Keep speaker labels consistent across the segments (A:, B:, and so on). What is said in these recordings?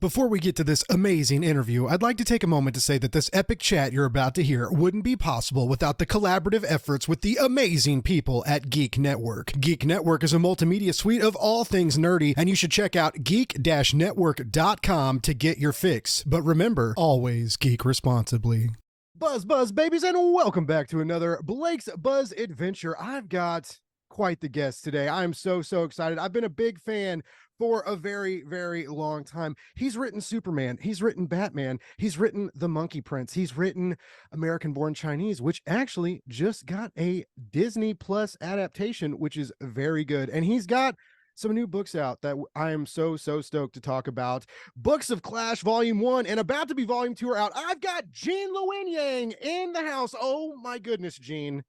A: Before we get to this amazing interview, I'd like to take a moment to say that this epic chat you're about to hear wouldn't be possible without the collaborative efforts with the amazing people at Geek Network. Geek Network is a multimedia suite of all things nerdy, and you should check out geek-network.com to get your fix. But remember, always geek responsibly. Buzz, babies, and welcome back to another Blake's Buzz Adventure. I've got quite the guest today. I'm so excited. I've been a big fan for a very long time. He's written Superman, he's written Batman, he's written The Monkey Prince, he's written American Born Chinese, which actually just got a Disney Plus adaptation, which is very good. And he's got some new books out that I am so stoked to talk about. Books of Clash Volume 1 and about to be Volume 2 are out. I've got Luen Yang in the house. Oh my goodness, Gene.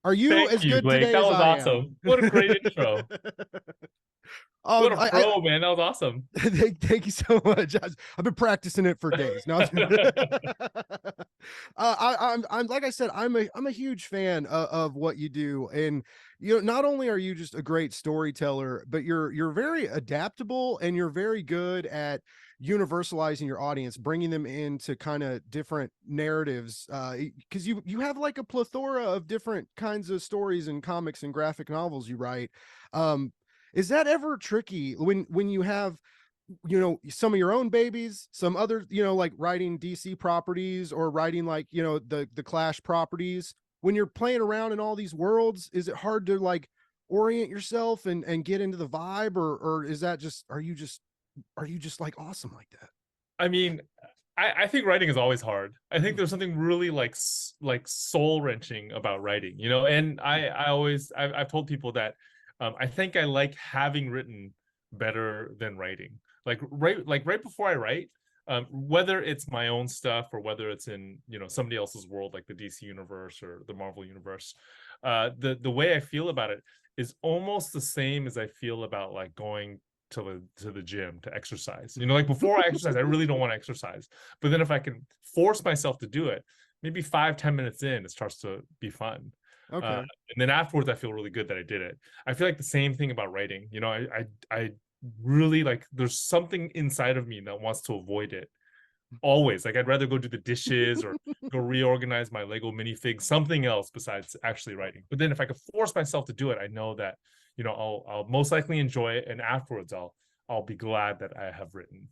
A: Are you
B: Thank
A: as
B: you,
A: good
B: Blake.
A: today
B: That
A: as
B: was
A: I
B: awesome.
A: am?
B: What a great intro. What a pro, man. That was awesome.
A: Thank you so much. I've been practicing it for days. No, I'm like I said, I'm a huge fan of what you do, and not only are you just a great storyteller, but you're very adaptable, and you're very good at universalizing your audience, bringing them into kind of different narratives, because you have like a plethora of different kinds of stories and comics and graphic novels you write. Is that ever tricky when you have, some of your own babies, some other, like writing DC properties or writing like, the Clash properties, when you're playing around in all these worlds, is it hard to like orient yourself and get into the vibe, or is that just, are you just like awesome like that?
B: I mean, I think writing is always hard. I think there's something really like soul wrenching about writing, and I've told people that I think I like having written better than writing. Right before I write, whether it's my own stuff or whether it's in somebody else's world, like the DC universe or the Marvel universe, the way I feel about it is almost the same as I feel about like going to the gym to exercise. Like before I exercise, I really don't want to exercise, but then if I can force myself to do it, maybe 5-10 minutes in, it starts to be fun.
A: Okay.
B: And then afterwards, I feel really good that I did it. I feel like the same thing about writing. I really like, there's something inside of me that wants to avoid it always. Like I'd rather go do the dishes or go reorganize my Lego minifig, something else besides actually writing. But then if I could force myself to do it, I know that I'll most likely enjoy it, and afterwards I'll be glad that I have written.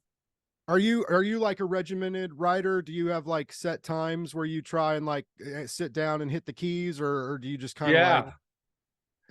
A: Are you like a regimented writer? Do you have like set times where you try and like sit down and hit the keys, or do you just kind of like?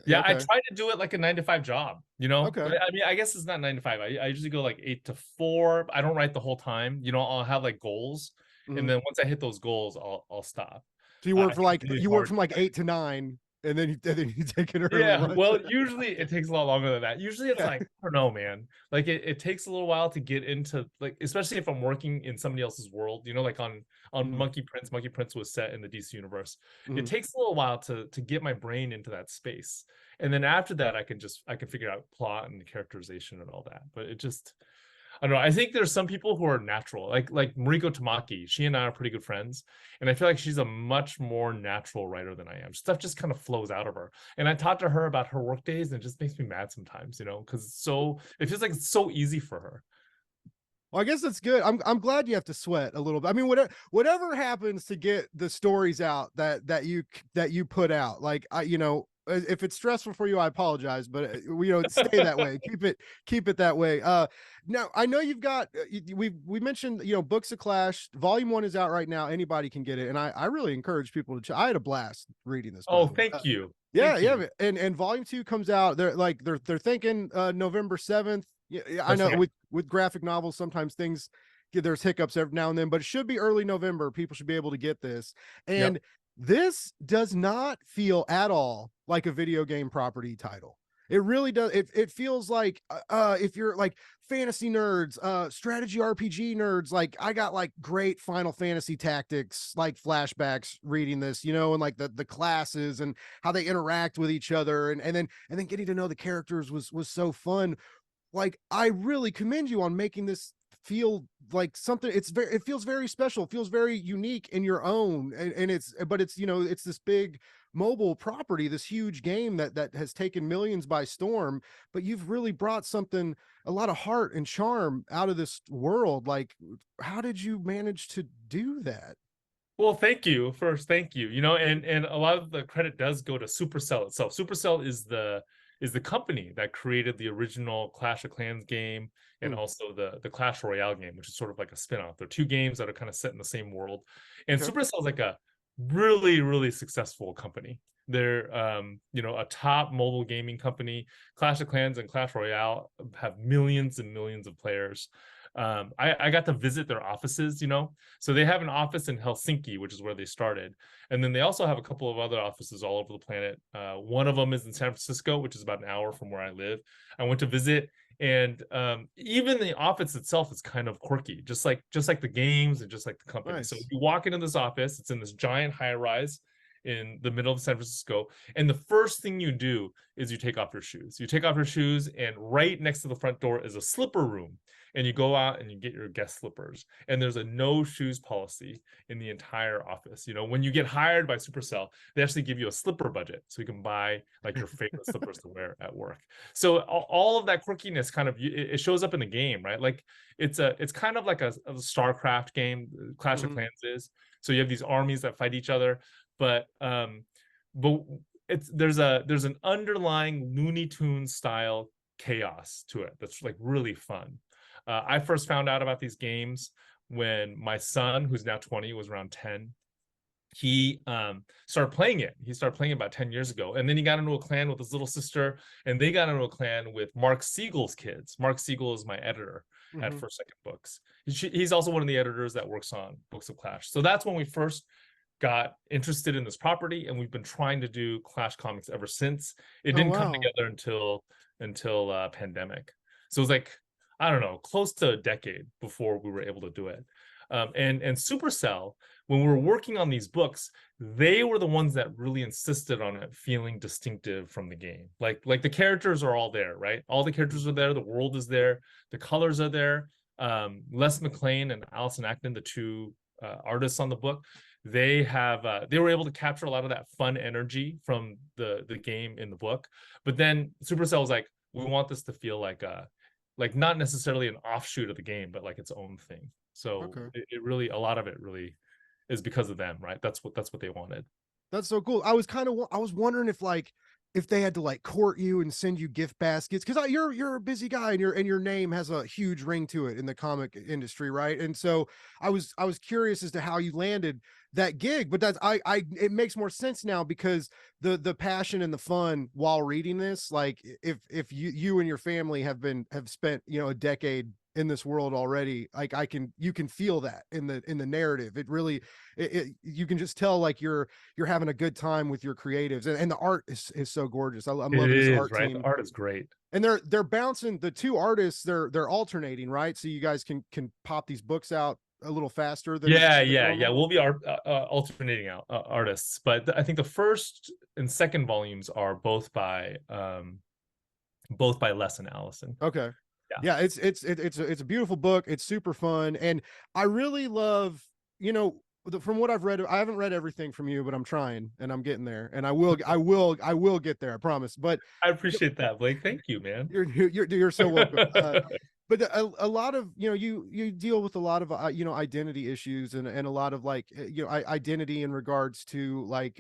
B: Yeah,
A: okay.
B: I try to do it like a 9-to-5 job,
A: Okay.
B: I mean, I guess it's not 9-to-5. I usually go like 8 to 4. I don't write the whole time. I'll have like goals, and then once I hit those goals, I'll stop.
A: So you work
B: really
A: from like 8 to 9, and then you take an early
B: Yeah,
A: lunch.
B: well, usually it takes a lot longer than that. Usually it's like, I don't know, man. Like it takes a little while to get into, like, especially if I'm working in somebody else's world, like on Monkey Prince. Monkey Prince was set in the DC universe. It takes a little while to get my brain into that space. And then after that, I can figure out plot and characterization and all that. But I don't know. I think there's some people who are natural, like Mariko Tamaki. She and I are pretty good friends, and I feel like she's a much more natural writer than I am. Stuff just kind of flows out of her. And I talked to her about her work days, and it just makes me mad sometimes, because it feels like it's so easy for her.
A: Well, I guess that's good. I'm glad you have to sweat a little bit. I mean, whatever happens to get the stories out that you put out, like if it's stressful for you, I apologize, but stay that way. Keep it that way. Now I know you've got we mentioned Books of Clash Volume 1 is out right now. Anybody can get it, and I really encourage people to. I had a blast reading this.
B: Oh, thank you.
A: Yeah, yeah, and Volume 2 comes out. They're thinking November 7th. Yeah, I know with graphic novels sometimes there's hiccups every now and then, but it should be early November. People should be able to get this, and this does not feel at all like a video game property title. It really does. It feels like if you're like fantasy nerds, strategy RPG nerds, like I got like great Final Fantasy Tactics like flashbacks reading this, and like the classes and how they interact with each other, and then getting to know the characters was so fun. Like I really commend you on making this feel like something. It feels very special, feels very unique in your own, and it's this big mobile property, this huge game that has taken millions by storm, but you've really brought something, a lot of heart and charm out of this world. Like, how did you manage to do that?
B: Well, thank you first. Thank you. You know, and a lot of the credit does go to Supercell itself. Supercell is the company that created the original Clash of Clans game and
A: Hmm.
B: also the Clash Royale game, which is sort of like a spin-off. They're two games that are kind of set in the same world. And
A: Okay.
B: Supercell is like a really, really successful company. They're you know, a top mobile gaming company. Clash of Clans and Clash Royale have millions and millions of players. I got to visit their offices, you know. So they have an office in Helsinki, which is where they started. And then they also have a couple of other offices all over the planet. One of them is in San Francisco, which is about an hour from where I live. I went to visit, and even the office itself is kind of quirky, just like the games and just like the company. So
A: Nice.
B: you walk into this office, it's in this giant high rise in the middle of San Francisco. And the first thing you do is you take off your shoes. You take off your shoes, and right next to the front door is a slipper room. And you go out and you get your guest slippers. And there's a no shoes policy in the entire office. You know, when you get hired by Supercell, they actually give you a slipper budget so you can buy like your favorite slippers to wear at work. So all of that quirkiness kind of it shows up in the game, right? Like it's kind of like a StarCraft game, Clash of
A: Hmm.
B: Clans is. So you have these armies that fight each other, but but it's there's an underlying Looney Tunes style chaos to it that's like really fun. I first found out about these games when my son, who's now 20, was around 10. He started playing it. He started playing it about 10 years ago. And then he got into a clan with his little sister, and they got into a clan with Mark Siegel's kids. Mark Siegel is my editor at
A: Hmm.
B: First Second Books. He's also one of the editors that works on Books of Clash. So that's when we first got interested in this property, and we've been trying to do Clash comics ever since. It
A: Oh
B: didn't come
A: wow.
B: together until pandemic. So it was like, I don't know, close to a decade before we were able to do it. And Supercell, when we were working on these books, they were the ones that really insisted on it feeling distinctive from the game. Like the characters are all there, right? All the characters are there, the world is there, the colors are there. Les McLean and Allison Acton, the two artists on the book, they were able to capture a lot of that fun energy from the game in the book. But then Supercell was like, we want this to feel like not necessarily an offshoot of the game, but like its own thing. So
A: Okay.
B: it really, a lot of it really is because of them, right? That's what they wanted.
A: That's so cool. I was wondering if like if they had to like court you and send you gift baskets, because you're a busy guy and your name has a huge ring to it in the comic industry, right? And so I was curious as to how you landed that gig, but that's I it makes more sense now because the passion and the fun while reading this, like if you and your family have spent a decade in this world already, like you can feel that in the narrative. It really you can just tell like you're having a good time with your creatives, and the art is so gorgeous. I'm
B: It
A: loving this
B: is,
A: art
B: right? The
A: team,
B: art is great.
A: and they're bouncing the two artists. They're alternating, right? So you guys can pop these books out a little faster than
B: Yeah.
A: normal.
B: We'll be alternating out artists, but I think the first and second volumes are both by Les and Allison.
A: Okay.
B: Yeah.
A: Yeah, it's a beautiful book. It's super fun, and I really love, from what I've read. I haven't read everything from you, but I'm trying, and I'm getting there, and I will get there. I promise. But
B: I appreciate that, Blake. Thank you, man.
A: you're so welcome. But a lot of you deal with a lot of identity issues, and a lot of like identity in regards to like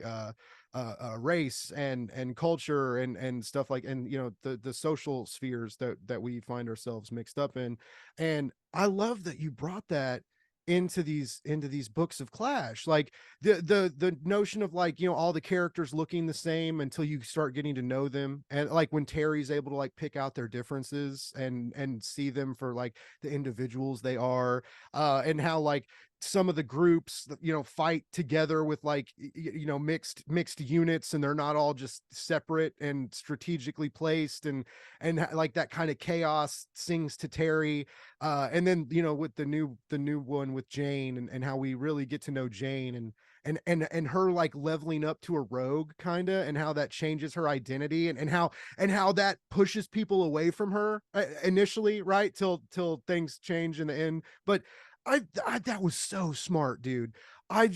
A: race and culture and stuff, like, and the social spheres that we find ourselves mixed up in. And I love that you brought that into these books of Clash, like the notion of like all the characters looking the same until you start getting to know them, and like when Terry's able to like pick out their differences and see them for like the individuals they are, and how like some of the groups fight together with like mixed units, and they're not all just separate and strategically placed, and like that kind of chaos sings to Terry. And then with the new one with Jane, and how we really get to know Jane, and her like leveling up to a rogue kind of, and how that changes her identity, and how that pushes people away from her initially, right, till things change in the end. But that was so smart, dude. I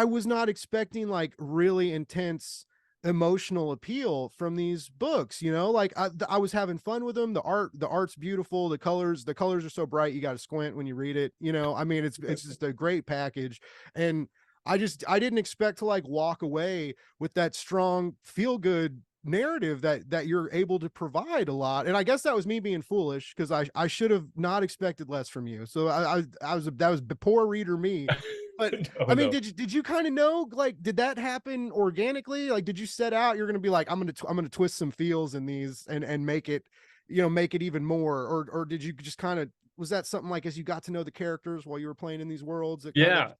A: was not expecting like really intense emotional appeal from these books, you know, like I was having fun with them. The art's beautiful. The colors are so bright. You got to squint when you read it. You know, I mean, it's just a great package. And I didn't expect to like walk away with that strong feel good narrative that you're able to provide a lot. And I guess that was me being foolish because I should have not expected less from you. So I was that was the poor reader me. But
B: No,
A: I mean,
B: no.
A: did you kind of know, like, did that happen organically? Like, did you set out, you're going to be like, I'm going to twist some feels in these and make it, you know, make it even more, or did you just kind of, was that something like as you got to know the characters while you were playing in these worlds, it kind of,
B: Yeah.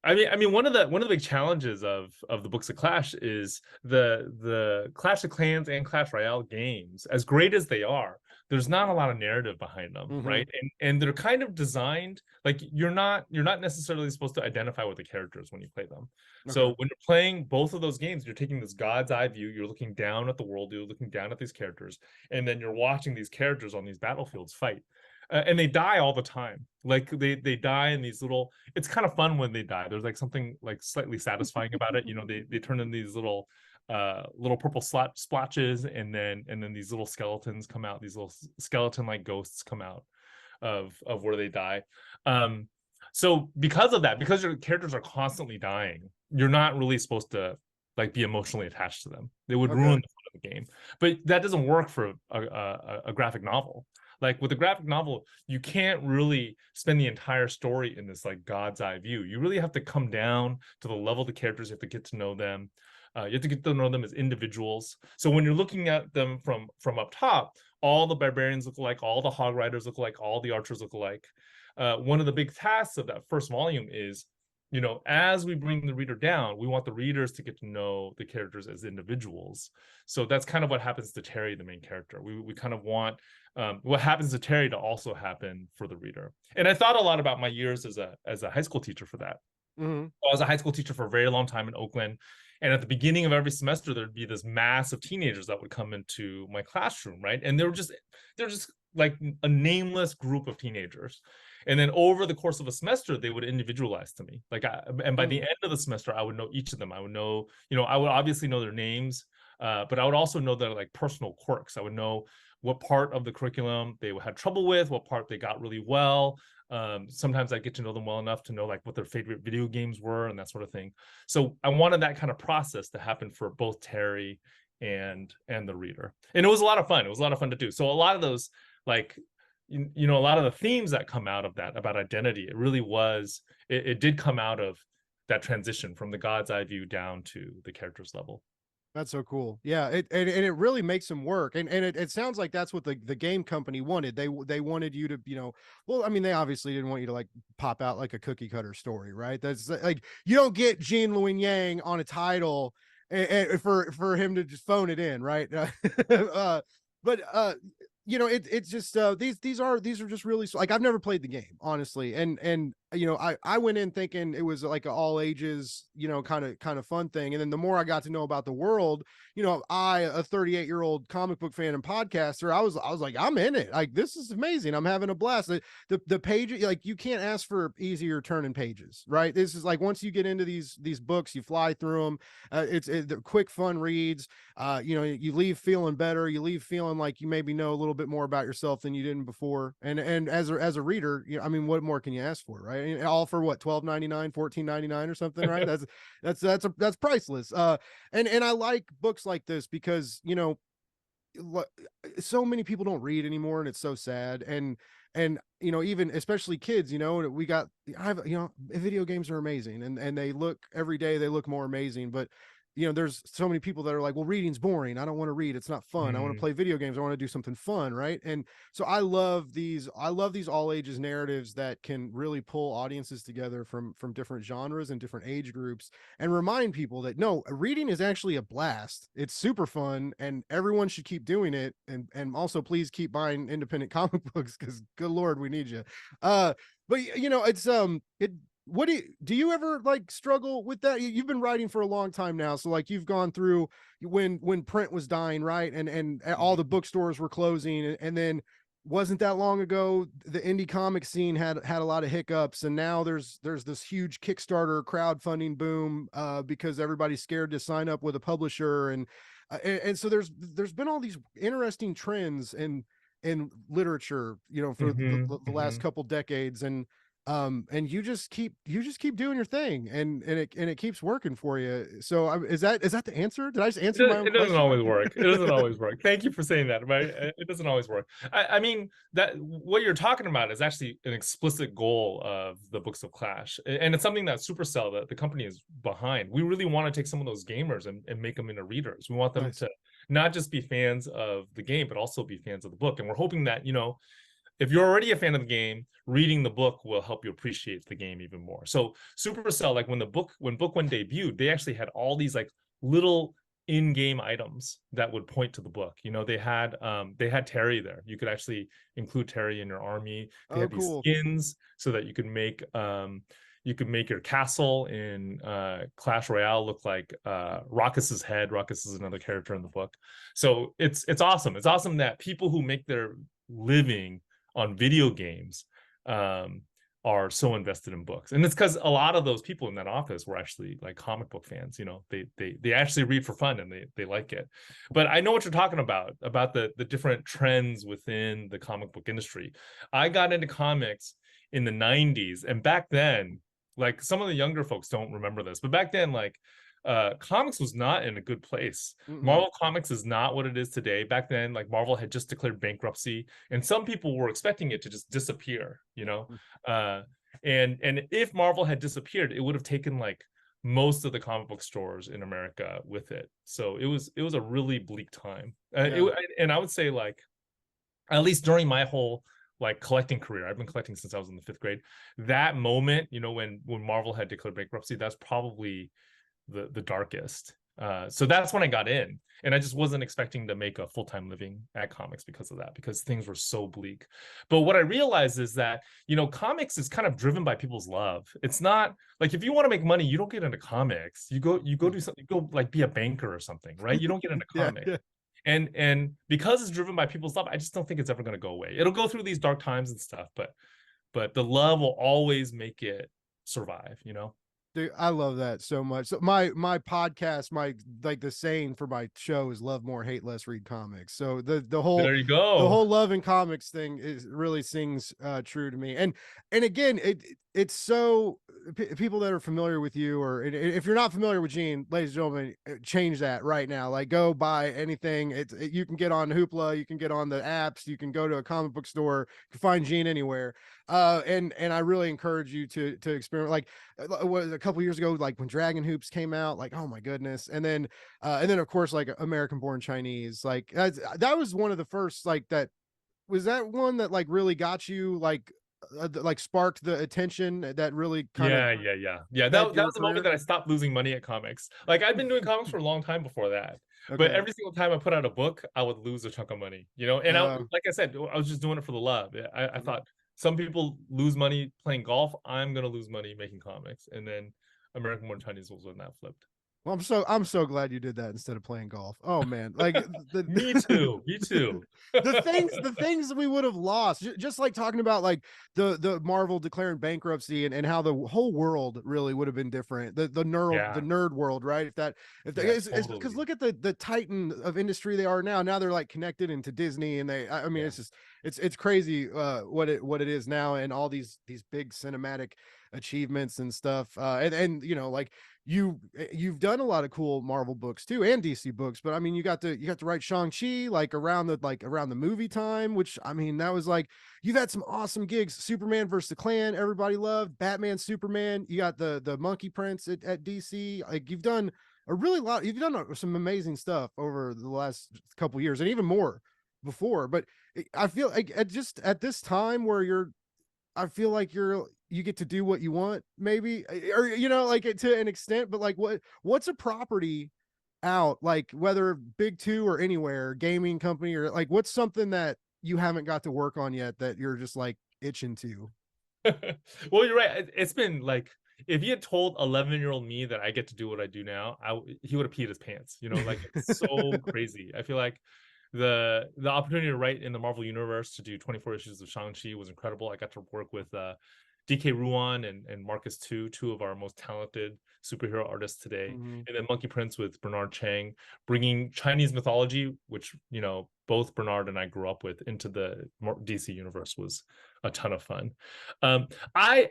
B: I mean, one of the big challenges of the Books of Clash is the Clash of Clans and Clash Royale games, as great as they are, there's not a lot of narrative behind them,
A: mm-hmm,
B: right? And they're kind of designed like you're not necessarily supposed to identify with the characters when you play them. So
A: okay,
B: when you're playing both of those games, you're taking this God's eye view, you're looking down at the world, you're looking down at these characters, and then you're watching these characters on these battlefields fight. And they die all the time. Like they die in these little. It's kind of fun when they die. There's like something like slightly satisfying about it. You know, they turn in these little purple splotches, and then these little skeletons come out. These little skeleton like ghosts come out of where they die. So because of that, because your characters are constantly dying, you're not really supposed to like be emotionally attached to them. They would
A: okay,
B: ruin the fun of the game. But that doesn't work for a graphic novel. Like with a graphic novel, you can't really spend the entire story in this like God's eye view. You really have to come down to the level of the characters. You have to get to know them. You have to get to know them as individuals. So when you're looking at them from up top, all the barbarians look alike, all the hog riders look alike, all the archers look alike. One of the big tasks of that first volume is, you know, as we bring the reader down, we want the readers to get to know the characters as individuals. So that's kind of what happens to Terry, the main character. We kind of want what happens to Terry to also happen for the reader. And I thought a lot about my years as a high school teacher for that.
A: mm-hmm,
B: I was a high school teacher for a very long time in Oakland. And at the beginning of every semester, there'd be this mass of teenagers that would come into my classroom, right? And they're just like a nameless group of teenagers. And then over the course of a semester, they would individualize to me. And by the end of the semester, I would know each of them. I would know, you know, I would obviously know their names, but I would also know their like personal quirks. I would know what part of the curriculum they had trouble with, what part they got really well. Sometimes I get to know them well enough to know like what their favorite video games were and that sort of thing. So I wanted that kind of process to happen for both Terry and the reader. And it was a lot of fun. It was a lot of fun to do. So a lot of those like you know, a lot of the themes that come out of that about identity, it really was it did come out of that transition from the God's eye view down to the character's level.
A: that's so cool. Yeah, and it really makes them work. And it sounds like that's what the game company wanted. They wanted you to, you know, well, I mean, they obviously didn't want you to like pop out like a cookie cutter story, right? That's like you don't get Gene Luen Yang on a title and for him to just phone it in, right? But you know, it's just these are just really, like, I've never played the game honestly, and you know, I went in thinking it was like an all ages, you know, kind of fun thing. And then the more I got to know about the world, you know, a 38-year-old comic book fan and podcaster, I was like, I'm in it. Like, this is amazing. I'm having a blast. The page, like, you can't ask for easier turning pages, right? This is like, once you get into these books, you fly through them. They're quick, fun reads. You know, you leave feeling better. You leave feeling like you maybe know a little bit more about yourself than you didn't before. And as a reader, you know, I mean, what more can you ask for, right? All for what, $12.99, $14.99 or something, right? That's priceless. And I like books like this because, you know, so many people don't read anymore, and it's so sad. And you know, even especially kids, you know, you know, video games are amazing, and they look every day, they look more amazing. But you know, there's so many people that are like, well, reading's boring, I don't want to read, it's not fun, I want to
B: Mm.
A: play video games, I want to do something fun, right? And so I love these all ages narratives that can really pull audiences together from different genres and different age groups, and remind people that no, reading is actually a blast, it's super fun, and everyone should keep doing it. And also, please keep buying independent comic books, because good lord, we need you. But you know, it's it what do you ever like struggle with that? You've been writing for a long time now, so like, you've gone through when print was dying, right? And all the bookstores were closing, and then wasn't that long ago the indie comic scene had a lot of hiccups, and now there's this huge Kickstarter crowdfunding boom because everybody's scared to sign up with a publisher, and so there's been all these interesting trends in literature, you know, for the last couple decades, and you just keep doing your thing, and it keeps working for you. So is that the answer? Did I just answer my own
B: It doesn't
A: question?
B: always work. It doesn't always work. Thank you for saying that. But it doesn't always work. I mean, that what you're talking about is actually an explicit goal of the Books of Clash, and it's something that Supercell, that the company, is behind. We really want to take some of those gamers and make them into readers. We want them
A: Nice.
B: to not just be fans of the game, but also be fans of the book. And we're hoping that, you know, if you're already a fan of the game, reading the book will help you appreciate the game even more. So Supercell, like when book one debuted, they actually had all these like little in-game items that would point to the book. You know, they had Terry there. You could actually include Terry in your army. They
A: Oh,
B: had these
A: cool.
B: skins so that you could make your castle in Clash Royale look like Rockus's head. Rockus is another character in the book. So it's awesome. It's awesome that people who make their living on video games are so invested in books. And it's because a lot of those people in that office were actually like comic book fans. You know, they actually read for fun, and they like it. But I know what you're talking about the different trends within the comic book industry. I got into comics in the 90s, and back then, like, some of the younger folks don't remember this, but back then, like, comics was not in a good place. Marvel Comics is not what it is today. Back then, like, Marvel had just declared bankruptcy, and some people were expecting it to just disappear, you know. And if Marvel had disappeared, it would have taken like most of the comic book stores in America with it. So it was a really bleak time. And I would say, like, at least during my whole like collecting career, I've been collecting since I was in the 5th grade. That moment, you know, when Marvel had declared bankruptcy, that's probably the darkest. So that's when I got in, and I just wasn't expecting to make a full-time living at comics because of that, because things were so bleak. But what I realized is that, you know, comics is kind of driven by people's love. It's not like, if you want to make money, you don't get into comics. You go do something, you go like be a banker or something, right? You don't get into comics.
A: Yeah.
B: And because it's driven by people's love, I just don't think it's ever going to go away. It'll go through these dark times and stuff, but the love will always make it survive, you know.
A: Dude, I love that so much. So my podcast, my like the saying for my show is love more, hate less, read comics. So the whole
B: There you go.
A: the whole love and comics thing is really sings true to me. And again, it's so people that are familiar with you, or if you're not familiar with Gene, ladies and gentlemen, change that right now. Like, go buy anything. You can get on Hoopla, you can get on the apps, you can go to a comic book store, you can find Gene anywhere. And I really encourage you to experiment. Like, a couple years ago, like when Dragon Hoops came out, like, oh my goodness. And then of course, like American Born Chinese, like that was one of the first, like, that was that one that like really got you, like sparked the attention that really kind of
B: yeah. That
A: your
B: was the moment
A: career.
B: that I stopped losing money at comics. Like, I've been doing comics for a long time before that, but
A: Okay.
B: every single time I put out a book, I would lose a chunk of money, you know. And like I said, I was just doing it for the love. I thought, some people lose money playing golf, I'm gonna lose money making comics. And then American Born Chinese was when that flipped.
A: Well, I'm so glad you did that instead of playing golf. Oh man, like
B: Me too. Me too.
A: the things we would have lost, just like talking about like the Marvel declaring bankruptcy, and how the whole world really would have been different. The nerd world, right? If that is,
B: totally.
A: because look at the titan of industry they are now. Now they're like connected into Disney, and I mean, it's just it's crazy what it is now, and all these big cinematic achievements and stuff. And you know, like, you've done a lot of cool Marvel books too, and DC books, but I mean, you got to write Shang-Chi like around the movie time, which, I mean, that was like, you've had some awesome gigs. Superman versus the Klan, everybody loved. Batman, Superman, you got the Monkey Prince at DC. Like, you've done you've done some amazing stuff over the last couple years, and even more before. But I feel like at this time where I feel like you get to do what you want, maybe, or, you know, like, to an extent. But like, what's a property out, like, whether big two or anywhere, gaming company, or like, what's something that you haven't got to work on yet that you're just like itching to?
B: Well, you're right. It's been like, if you had told 11-year-old me that I get to do what I do now, he would have peed his pants. You know, like, it's so crazy. I feel like the opportunity to write in the Marvel universe, to do 24 issues of Shang-Chi, was incredible. I got to work with DK Ruan and Marcus Tu, two of our most talented superhero artists today.
A: Mhm.
B: And then Monkey Prince with Bernard Chang, bringing Chinese mythology, which, you know, both Bernard and I grew up with, into the DC universe, was a ton of fun. Um, I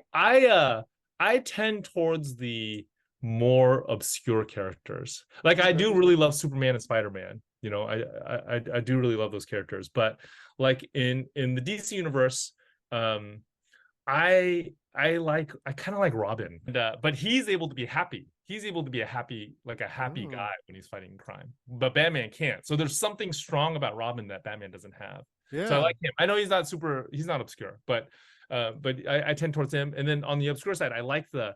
B: tend towards the more obscure characters. Like, I do really love Superman and Spider-Man. You know, I do really love those characters. But like in the DC universe, I kind of like Robin, but he's able to be happy. He's able to be a happy
A: Oh,
B: guy when he's fighting crime. But Batman can't. So there's something strong about Robin that Batman doesn't have. So I
A: yeah.
B: like him. I know he's not obscure, but I tend towards him. And then on the obscure side, I like the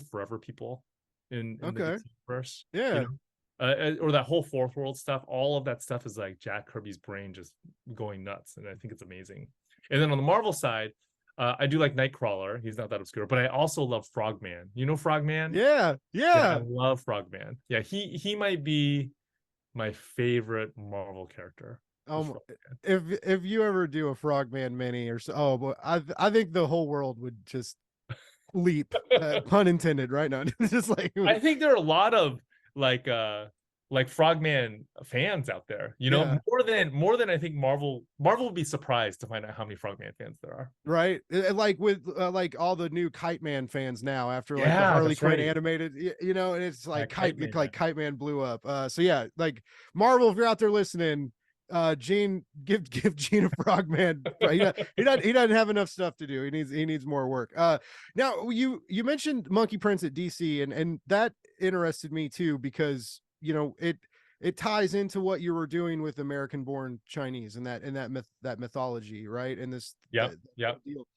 B: Forever people in the
A: Okay.
B: DC universe. You
A: Yeah.
B: know, or that whole fourth world stuff. All of that stuff is like Jack Kirby's brain just going nuts, and I think it's amazing. And then on the Marvel side, I do like Nightcrawler. He's not that obscure, but I also love Frogman. You know Frogman?
A: Yeah.
B: Yeah, I
A: Yeah.
B: love Frogman. Yeah, he might be my favorite Marvel character.
A: Um, if you ever do a Frogman mini or so, oh, but I think the whole world would just leap, pun intended, right now. Just like,
B: I think there are a lot of like uh like Frogman fans out there, you know,
A: yeah,
B: more than I think Marvel would be surprised to find out how many Frogman fans there are.
A: right. Like with like all the new Kite Man fans now after like the
B: Yeah,
A: Harley
B: that's
A: Quinn
B: right.
A: animated, you know, and it's
B: Yeah,
A: like
B: Kite Man, man.
A: Kite Man blew up. So yeah, like Marvel, if you're out there listening, Gene, give Gene a Frogman. He doesn't have enough stuff to do. He needs more work. Now you mentioned Monkey Prince at DC, and that interested me too, because you know it ties into what you were doing with American born Chinese and that mythology, right? And this
B: Yep, yep,
A: deal.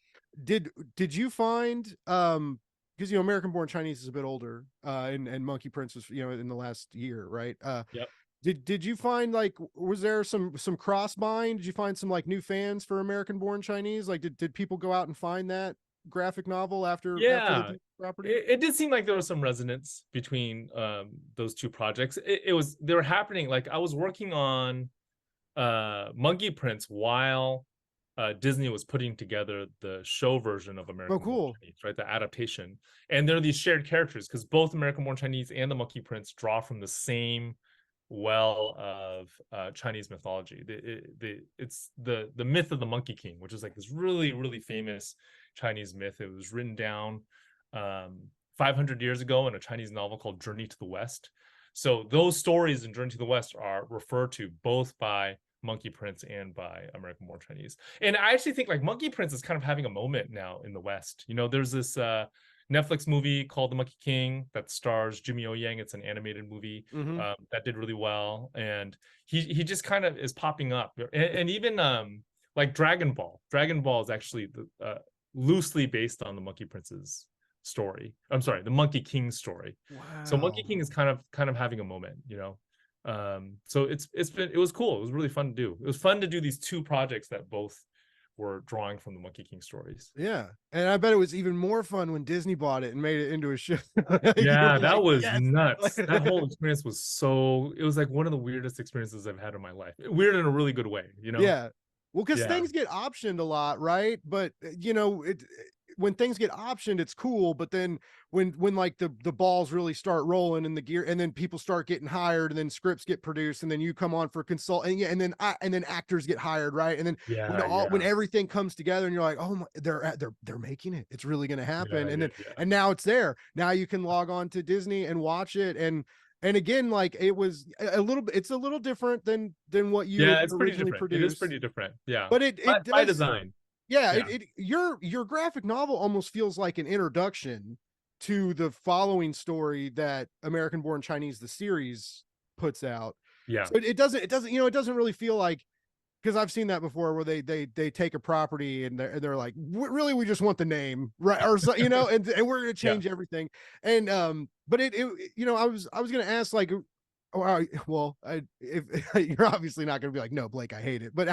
A: Did you find because you know American born Chinese is a bit older, and Monkey Prince was, you know, in the last year, right?
B: yep.
A: Did you find, like, was there some cross bind? Did you find some like new fans for American born Chinese? Like did people go out and find that graphic novel after the
B: Yeah,
A: property?
B: it did seem like there was some resonance between those two projects. They were happening, like I was working on Monkey Prince while Disney was putting together the show version of
A: Oh,
B: American Born
A: cool.
B: Chinese, right? The adaptation. And there are these shared characters because both American Born Chinese and the Monkey Prince draw from the same well of Chinese mythology. It's the myth of the Monkey King, which is like this really, really famous Chinese myth. It was written down 500 years ago in a Chinese novel called Journey to the West. So those stories in Journey to the West are referred to both by Monkey Prince and by American Born Chinese. And I actually think like Monkey Prince is kind of having a moment now in the West. You know, there's this Netflix movie called The Monkey King that stars Jimmy O Yang. It's an animated movie
A: Mm-hmm.
B: that did really well, and he just kind of is popping up. And even like Dragon Ball. Dragon Ball is actually loosely based on the Monkey Prince's story. I'm sorry, the Monkey King story. So Monkey
A: Wow.
B: King is kind of having a moment, you know. So it was cool. It was really fun to do. It was fun to do these two projects that both were drawing from the Monkey King stories.
A: Yeah, and I bet it was even more fun when Disney bought it and made it into a show. You were
B: Yeah, that
A: like,
B: was
A: yes.
B: nuts. That whole experience was it was like one of the weirdest experiences I've had in my life. Weird in a really good way, you know?
A: Yeah. Well, because
B: Yeah.
A: things get optioned a lot, right? But you know, when things get optioned, it's cool. But then when like the balls really start rolling and the gear, and then people start getting hired, and then scripts get produced, and then you come on for consult, and yeah, and then actors get hired, right? And then
B: Yeah,
A: when
B: yeah.
A: everything comes together, and you're like, oh my, they're making it. It's really going to happen.
B: Yeah,
A: And
B: yeah,
A: then
B: yeah.
A: and now it's there. Now you can log on to Disney and watch it, and again, like it was a little bit, it's a little different than what you
B: Yeah,
A: had
B: it's pretty
A: originally
B: different. It is
A: produced,
B: pretty different. Yeah.
A: but
B: By,
A: it
B: by
A: does.
B: design.
A: Yeah,
B: Yeah.
A: your graphic novel almost feels like an introduction to the following story that American Born Chinese the series puts out.
B: Yeah.
A: So it doesn't, you know, it doesn't really feel like, because I've seen that before where they take a property and they're like, really, we just want the name, right? Or so, you know, and we're gonna
B: Yeah.
A: change everything. And but it you know, I was gonna ask, like, well, if you're obviously not gonna be like, no, Blake, I hate it. But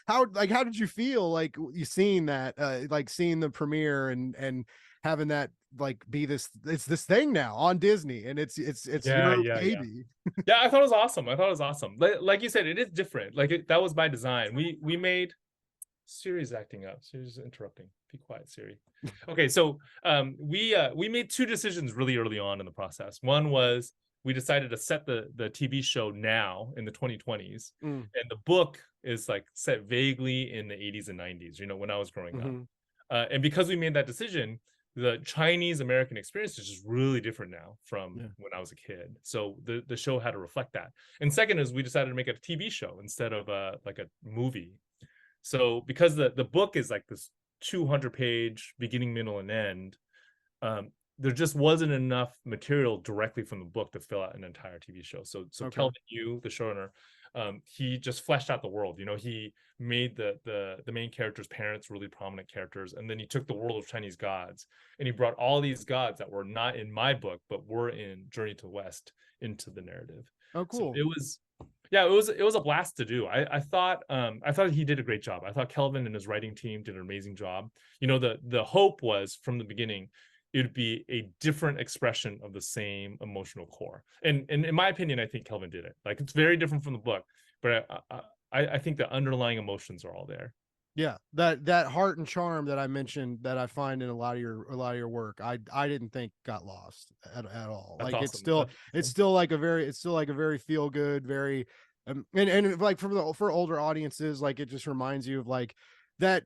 A: how did you feel like you seeing that, like seeing the premiere, and having that like be it's this thing now on Disney, and it's
B: Yeah,
A: your
B: yeah, yeah.
A: baby.
B: Yeah, I thought it was awesome. I thought it was awesome. Like you said, it is different. Like that was by design. We made Siri's acting up. Siri's interrupting. Be quiet, Siri. Okay, so we made two decisions really early on in the process. One was we decided to set the TV show now in the 2020s, and the book is like set vaguely in the 80s and 90s. You know, when I was growing up, and because we made that decision, the Chinese American experience is just really different now from when I was a kid. So the show had to reflect that. And second is we decided to make it a TV show instead of like a movie. So because the book is like this 200-page beginning, middle, and end, there just wasn't enough material directly from the book to fill out an entire TV show. So Kelvin Yu, the showrunner, he just fleshed out the world. You know, he made the main characters' parents really prominent characters, and then he took the world of Chinese gods and he brought all these gods that were not in my book but were in Journey to the West into the narrative.
A: Oh, cool.
B: So it was a blast to do. I thought he did a great job. I thought Kelvin and his writing team did an amazing job. You know, the hope was from the beginning it would be a different expression of the same emotional core. And in my opinion, I think Kelvin did it. Like, it's very different from the book, but I think the underlying emotions are all there.
A: Yeah, that heart and charm that I mentioned that I find in a lot of your work, I didn't think got lost at all.
B: That's
A: like
B: awesome.
A: it's still like a very feel good, very and like for older audiences, like it just reminds you of like that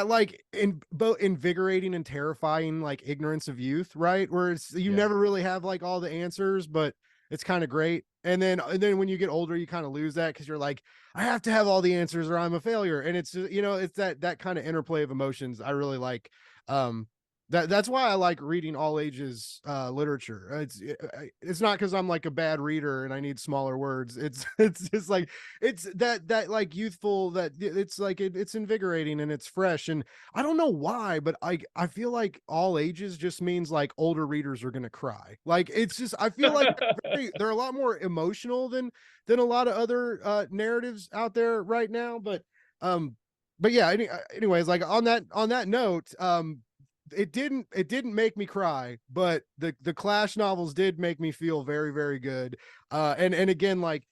A: like in both invigorating and terrifying like ignorance of youth, right? Where it's you never really have like all the answers, but it's kind of great. And then when you get older, you kind of lose that because you're like, I have to have all the answers or I'm a failure. And it's just, you know, it's that kind of interplay of emotions I really like. That's why I like reading all ages literature. It's not because I'm like a bad reader and I need smaller words. It's just like it's that like youthful, that it's like it's invigorating and it's fresh. And I don't know why, but I feel like all ages just means like older readers are gonna cry. Like it's just I feel like they're a lot more emotional than a lot of other narratives out there right now. But yeah. Anyways, like on that note, it didn't make me cry, but the Clash novels did make me feel very, very good. And again, like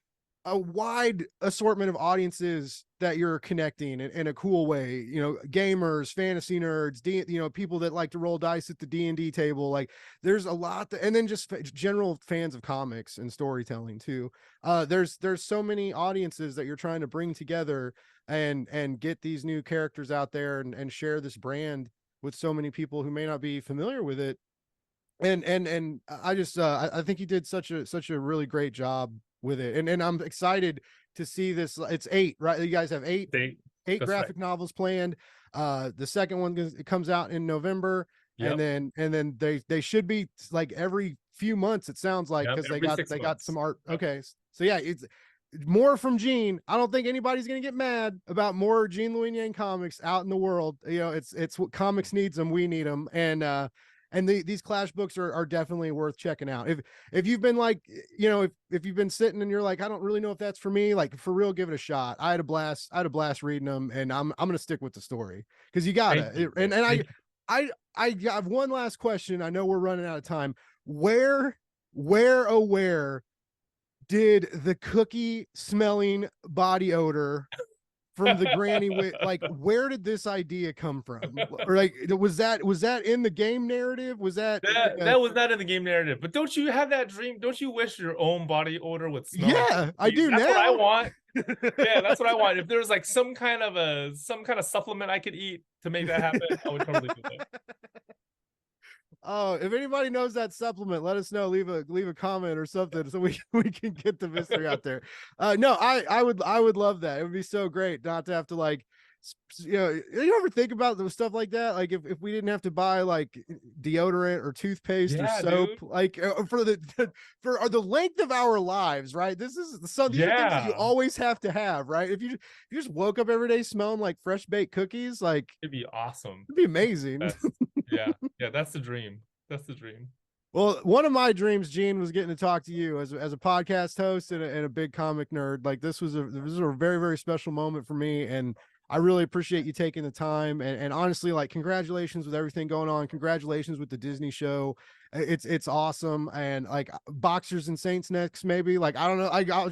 A: a wide assortment of audiences that you're connecting in a cool way, you know, gamers, fantasy nerds, you know, people that like to roll dice at the D&D table. Like there's a lot and then just general fans of comics and storytelling too. There's so many audiences that you're trying to bring together and get these new characters out there and share this brand with so many people who may not be familiar with it. And I just I think he did such a really great job with it. And I'm excited to see this. It's 8, right? You guys have 8 graphic novels planned. The second one comes out in November. Yep. And then they should be like every few months, it sounds like, because they got some art. Yep. Okay. So yeah, it's more from Gene. I don't think anybody's gonna get mad about more Gene Luen Yang comics out in the world. You know, it's what comics needs them. We need them. And these Clash books are definitely worth checking out. If you've been like, you know, if you've been sitting and you're like, I don't really know if that's for me, like for real, give it a shot. I had a blast reading them, and I'm gonna stick with the story because you gotta. And I have one last question. I know we're running out of time. Where did the cookie smelling body odor from the granny like where did this idea come from? Or like was that in the game narrative? Was that
B: was not in the game narrative? But don't you have that dream? Don't you wish your own body odor would smell?
A: Yeah, like I do.
B: That's
A: now
B: what I want. Yeah, that's what I want. If there was like some kind of supplement I could eat to make that happen, I would totally do that.
A: Oh, if anybody knows that supplement, let us know. Leave a comment or something so we can get the mystery out there. No, I would love that. It would be so great not to have to like, you know, you ever think about the stuff like that? Like if we didn't have to buy like deodorant or toothpaste or soap, dude. Like for the length of our lives, right? This is these are things that you always have to have, right? If you just woke up every day smelling like fresh baked cookies, like
B: it'd be awesome.
A: It'd be amazing.
B: Yeah, that's the dream. That's the dream.
A: Well, one of my dreams, Gene, was getting to talk to you as a podcast host and a big comic nerd. Like this was a very, very special moment for me. And I really appreciate you taking the time, and honestly, like, congratulations with everything going on. Congratulations with the Disney show. It's awesome. And like, Boxers and Saints next, maybe. Like, I don't know.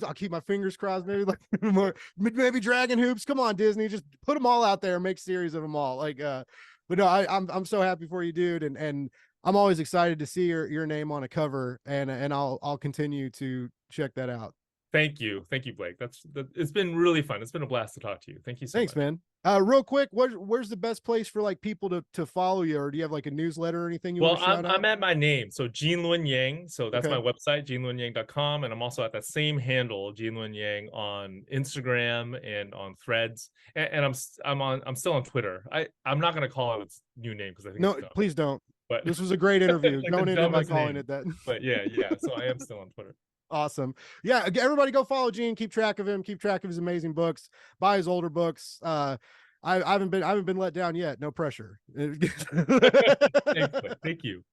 A: I'll keep my fingers crossed. Maybe like more, maybe Dragon Hoops. Come on, Disney, just put them all out there. Make series of them all. Like, but no, I'm so happy for you, dude, and I'm always excited to see your name on a cover, and I'll continue to check that out.
B: Thank you, Blake. It's been really fun. It's been a blast to talk to you. Thank you so
A: Thanks,
B: much.
A: man. Real quick, where's the best place for like people to follow you, or do you have like a newsletter or anything you
B: Well,
A: want to shout out?
B: I'm at my name, so Gene Luen Yang. So that's
A: Okay.
B: my website, geneluenyang.com, and I'm also at that same handle, Gene Luen Yang, on Instagram and on Threads, and I'm still on Twitter. I'm not gonna call it its new name because I think
A: No,
B: it's dumb.
A: please don't.
B: But
A: This was a great interview.
B: like
A: Don't
B: the
A: end it by
B: dumbest
A: calling
B: name.
A: it that.
B: But yeah. So I am still on Twitter.
A: Awesome. Yeah, everybody go follow Gene. Keep track of him. Keep track of his amazing books. Buy his older books. I haven't been let down yet. No pressure.
B: Thanks, Blake. Thank you.